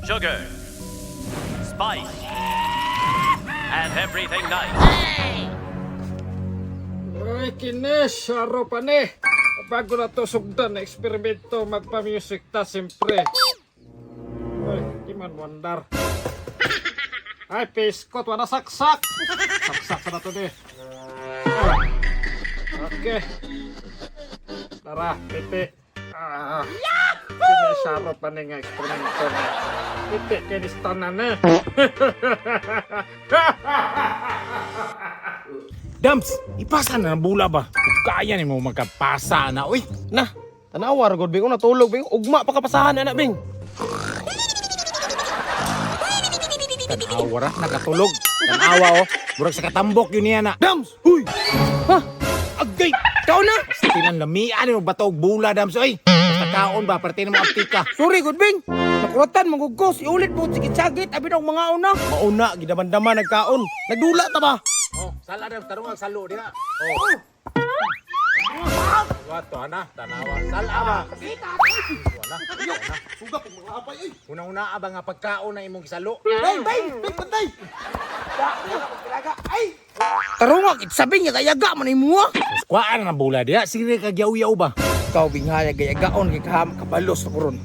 sugar, spice, and everything nice. Ay, kinis, araw pa ni. Bago na to sugdan na eksperimento, magpa-music ta siyempre. Ay, di man wandar. Ay, piskot, wala saksak. Saksak pa na to di. Ay. Okay. Tara, pipi. Kinis, araw pa ni nga eksperimento na. Pipi, kinis tanan eh. Dams, ipasa na ng bula ba? Kaya ni mo magkapasa na, uy. Nah, tanawar god bing natulog bing ugma pa kapasahan na bing. Tanawa ra, nakatulog. Tanawa oh, burag sa katambok yun niya na. Dams, huy. Ha? Agay, kau na. Basta tinanlamian mo bato og bula, Dams, oy. Basta kaon ba, parte na mo aptika. Sorry god bing. Nakurutan magugos, iulit mo sigit-sagit abi ng mga una. Mauna gidaman-daman nagkaon. Nagdula ta ba? Oh, sala Dams, tarong ang salo diha. Oh. Wato ana, tanawa. Sala ba? Wala. Suga pag mga apay ay. Una-una ba nga pagkaon na imong gisalo? Bing, patay. Ay. Tarong sabi niya kayaga man imo. Kuhaan na ng bula diha, sige kag yaw-yaw ba? Ikaw bing haya gayagaon kay kaham kabalos na puron.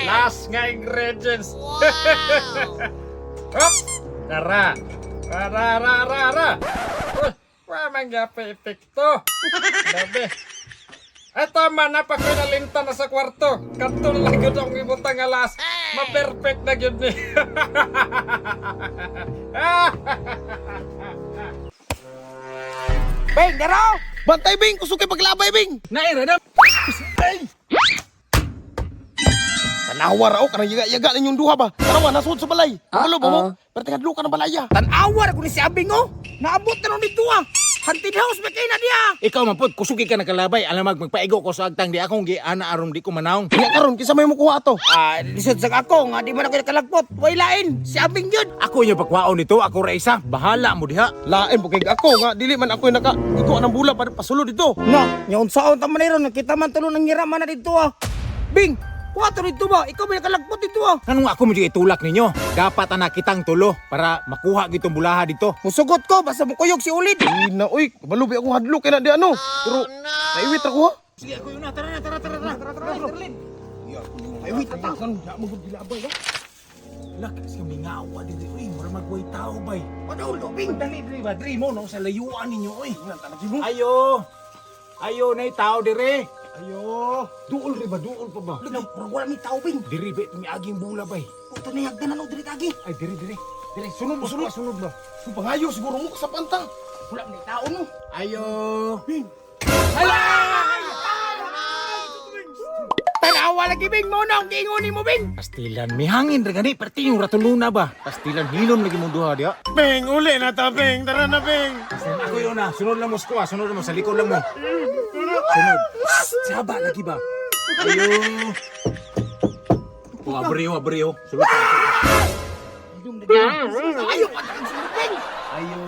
Last nga ingredients. Hop! Tara! Ra! Uy! Wamang gapa epekto. Dabi. Eto man, napakinalinta na sa kwarto. Katun lang yun ang ibutang alas. Ma-perfect na yun ni. Bing, daraw! Bantay bing, kusukay paglabay bing. Naira na. Tanawar ako, kanang yaga ninyong duha ba? Tanawa, nasud sa balay. Kabalo ba mo? Pero tingadlo ka ng balaya. Tanawar ako ni si Abing oh. Naabot na nung dito ah. Haunted house ba kayo na diya? Ikaw man pud kusugi ka nakalabay, alamag magpaigo ko sa agtang di akong giana aron di ko manaong. Kaya karon kisa may mo kuha to. Ah, lisod sa ako nga di man ako nakalagpot. Way lain, si Abing yun. Ako yung pagkwaon nito, ako ra isa. Bahala mo diha. Lain po kay ako nga dili man ako naka iko anang bula para pasulo dito. Na, nyaon saon ta man ron nakita man tulo nang ngiraman na dito ah. Bing, kuha to dito ba? Ikaw may nakalagpot dito ah. Kanong ako mo itulak ninyo? Dapat ana kitang tulo para makuha gitong bulaha dito. Musugot ko basta mo kuyog si Ulid. Ina oy, malubi akong hadlok kay na di ano. Pero naiwit ako ha. Sige ako yun na, tara. Naiwit ta kan na mo gud gilabay ha. Lak, kasi mingawa dito. Uy, mura magway tao bay. Padaulo bing. Dali, ba? Dri mo, no? Sa layuan ninyo, uy. Ayo, nay tao dire. Ayo. Duol rin ba? Duol pa ba? Linaw, wala mi tao bing. Diri, be, miaging bula bay. Puta na yagdan ano diri kagi. Ay, diri. Diri, Sunod ba? Kung pangayo siguro mo sa pantang. Wala mi tao no. Ayo. Bing. Tanawa lagi bing mo na, giingoni mo bing. Pastilan, may hangin rin gani. Perti yung ratuluna ba? Pastilan, hilom lagi mong duha diya. Bing, uli na ta bing. Tara na bing. Ako yun na. Sunod lang mo, squaw. Sunod lang mo. Sa likod lang mo. Sunod. Saba lagi ba? Ayo. Oh, abriyo. Sunod ka. Ayo pa ta sunod bing. Ayo.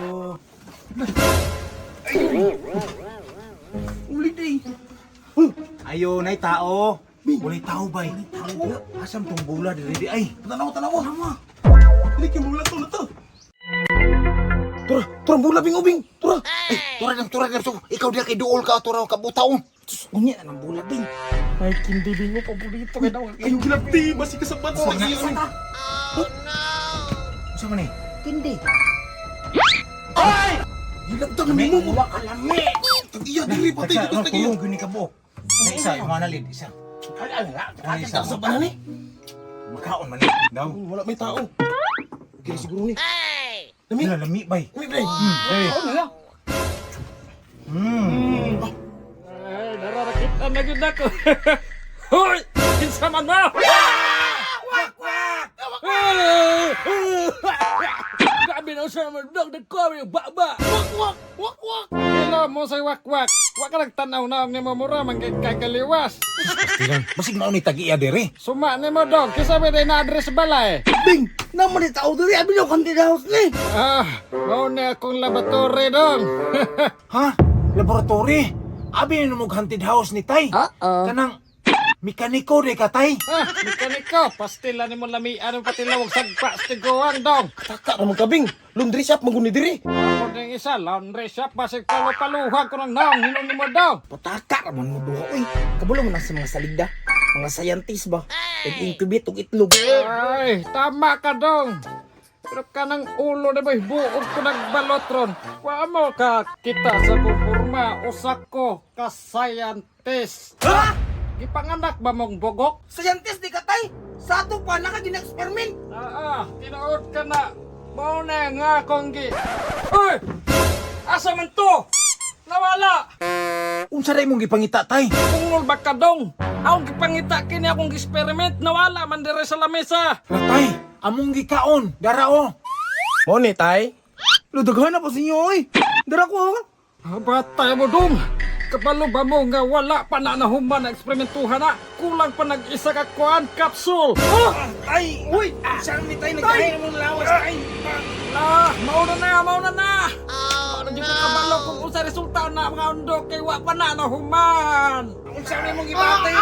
Uli day. Ayo, nay tao. Walay tao ba? Asam tong bula diri ay. Tanawa. Liki mo lang to na to. Tura mula bing ubing. Tura. Tura lang. So, ikaw diya kay duol ka, tura ka butaon. Unya nang bula bing. Ay, kindi bingo paborito kay daw. Ayong gilabti, masih kasabat sa Sa man eh? Hindi. Ay! Gilabta na mo mo. Kalami. Tag-iya, dili patay dito tag-iya. Tulong gini ka bo. Isa, manalid, isa. Isa sa banan eh. Makaon man daw. Wala may tao. Okay, siguro ni. Lami. Lami bay. Lami, pre. Hey. Ay, nararakita na yun ako. Hoy! Kinsa man mo! Grabe na siya naman. Nagkami yung baba. Wak. Hello mo sa wakwak. Wak ka nagtanaw na ang nimamura manggit kay kaliwas. Pastilan, basig maunay tag-iya dire. Suma ni mo dog. Kisa ba na address balay? Bing, naman ni tao diri abi no kanti house ni. Ah, mau na akong laboratory dong. Ha? Laboratory? Abi na mo haunted house ni Tay. Kanang Mekaniko de ka, tay. Mekaniko, pastila ni mo lamian ang patilawag sagpa stiguan dong. Taka naman kabing. Laundry shop maguni diri. Ako ng isa, laundry shop, basig palupaluhan ko ng naong, hinunin mo daw. Pataka naman mo duha. Uy, kabulo mo na sa mga saligda. Mga scientist ba? Nag-incubate og itlog. Ay, tama ka dong. Pero ka ng ulo na ba, buog ko nagbalotron. Wa mo ka kita sa kumpurma, usak ko ka scientist. Ha? Gipanganak ba mong bogok? Scientist di ka, tay. Sa ato pa, naka-experiment. Tinood ka na. Mauna nga akong Uy! Asa man to? Nawala! Unsa ray mong gipangita, tay? Pungol ba ka dong? Akong gipangita kini akong experiment. Nawala man dire sa lamesa. La, tay, among gikaon. Darao. Mo ni, tay. Ludaghan na po sa inyo, oy. Dara ko. Batay mo dong. Kabalo ba mo nga wala pa na nahuman na eksperimentuhan na? Kulang pa nag-isa ka kuan capsule. Ay, uy. Saan ni tay nagkain mong lawas, tay? Mauna na. Ano dito kabalo kung unsa resulta na mga undo kay wa pa na nahuman. Unsa ni mong gibatay?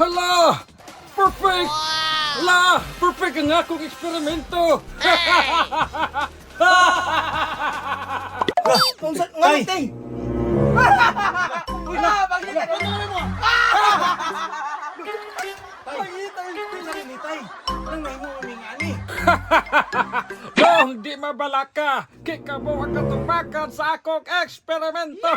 Hala! Perfect! Hala! Perfect ang akong eksperimento! Unsa nga Tay. tay? Uy, bakit ka mo? Dong, di mabalaka! Kika mo ang katubakan sa akong eksperimento!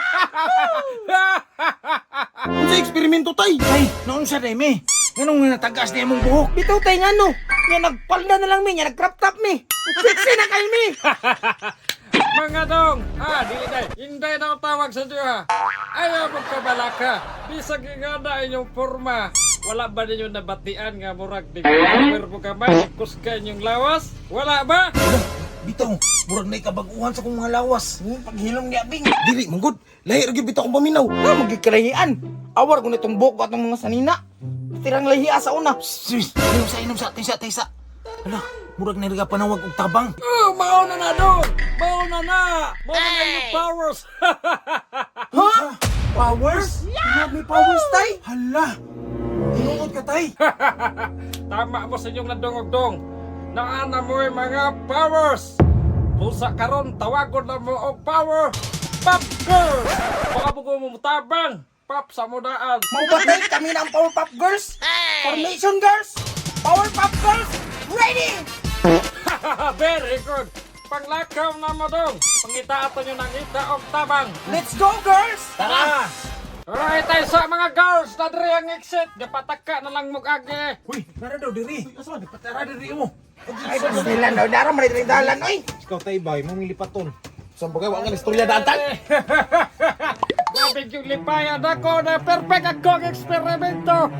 Unsa eksperimento, tay? Tay, naon siya, Demi? Ganong natagas niya mong buhok? Bitaw tay nga no. Nga nagpalda na lang mi, nga nag-crop top mi. Sexy na kayo mi. Mga dong! Dili day! Hinday na ako tawag sa Diyo ha! Ayaw mo kabalaka! Bisag nga na inyong forma! Wala ba ninyo nabatian nga murag di power mo ka ba? Kuskan yung lawas? Wala ba? Bitaw, murag na ikabaguhan sa kong mga lawas. Paghilom niya, Bing. Dili, manggod. Lahi rin bitaw kong paminaw. Magkikalahian. Awar ko nitong buhok at ng mga sanina. Tirang lahiya sa una. Sus, inom sa, taysa. Ala, murag na rin panawag og tabang. Mauna na dong! Mauna na yung powers! Ha? Powers? May powers, tay? Hala, tinuod ka, tay. Tama mo sa inyong nadungog-dong! Naana mo yung mga powers! Pusa karon tawagon na mo og power! Pop Girls! Baka mo mutabang! Pop sa mudaan! Maubatay kami ng Powerpuff Girls. Formation Girls. Powerpuff Girls. Ready! Very good! Panglakaw na mo dong! Pangita ato nyo nangita og tabang! Let's go, girls! Tara! Alright tayo sa mga girls! Na diri ang exit! Gapataka na lang mog-agi! Uy, nara daw diri. Asa di patara diri mo. Ay, ba't nila daw dara man ito yung dalan, oy! Ikaw, tay, bay, mong milipaton. Saan ba kayo? Wala nga istorya datan? Grabe yung lipayan ako na perfect akong eksperimento!